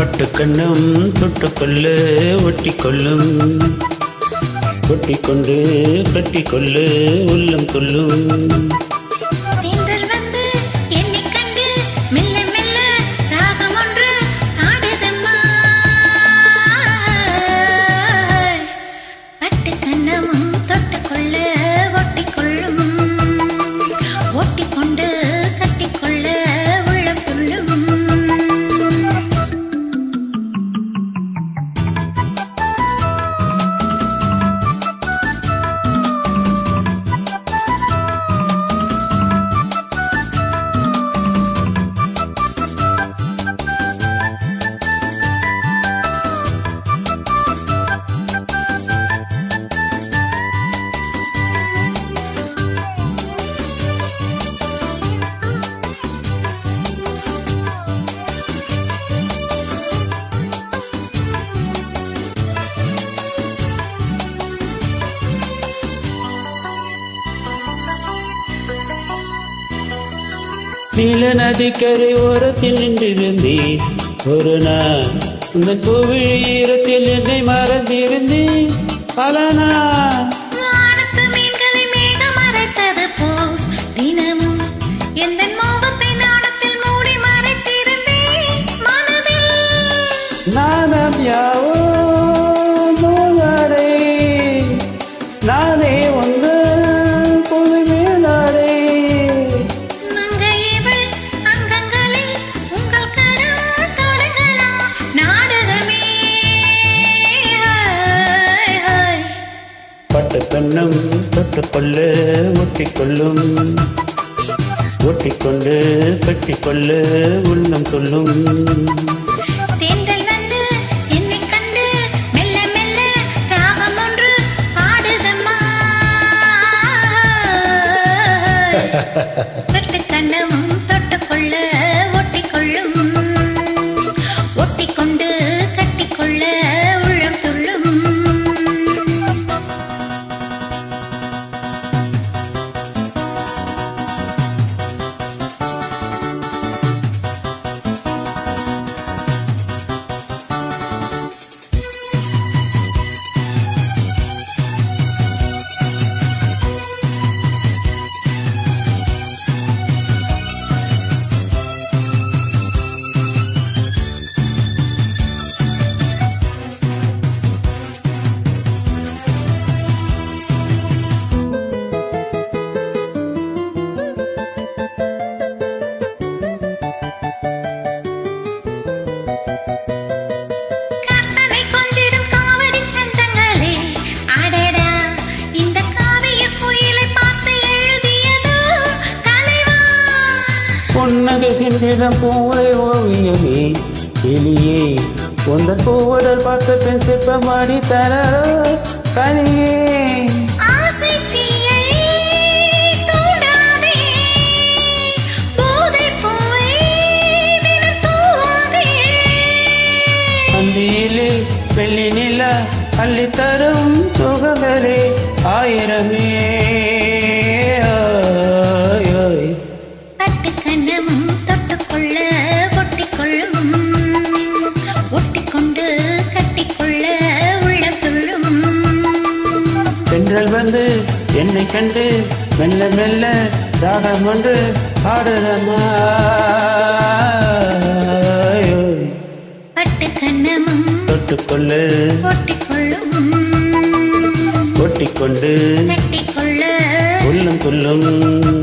பட்டுக்கண்ணம் தொட்டுக்கொள்ள ஒட்டிக்கொள்ளும், ஒட்டிக்கொண்டு கட்டிக்கொள்ள உள்ளம் கொள்ளும். நீல நதிக்கரை ஓரத்தில் நின்றிருந்தேன் ஒரு நாள், உங்கள் கோவில் ஈரத்தில் என்னை மறந்திருந்தேன் பல நாள். நானம் யாவோ நூலாடே, நானே ஒன்று பொது மேலாடே. பட்டுக்கண்ணம் தொட்டுக்கொள்ள ஒட்டிக்கொள்ளும், ஒட்டிக்கொண்டு கட்டிக்கொள்ள உள்ளம் கொள்ளும். பட்டுக்கண்ணமும் தொட்டுக்கொள்ள ஒட்டிக்கொள்ளும், ஒட்டிக்கொண்டு கட்டிக்கொள்ள உள்ளம் துள்ளும். பொன்னகை சென்றிடம் பூவை ஓவியமே எலியே, உந்த பூவுடல் பார்த்த பெண் சிற்பமாடி தரோ கனியே. அந்தியிலே வெள்ளி நில அள்ளி தரும் சுகங்களே ஆயிரமே. பட்டுக்கண்ணமும் தொட்டுக்கொள்ள ஒட்டிக்கொள்ளும், ஒட்டிக்கொண்டு கட்டிக்கொள்ள உள்ளம் துள்ளும். பெண்கள் வந்து என்னை கண்டு மெல்ல மெல்ல தாகம் ஒன்று ஆடுறமா. பட்டுக்கண்ணமும் தொட்டுக்கொள்ள ஒட்டிக்கொள்ளும், ஒட்டிக்கொண்டு கட்டிக்கொள்ள உள்ளம் கொள்ளும்.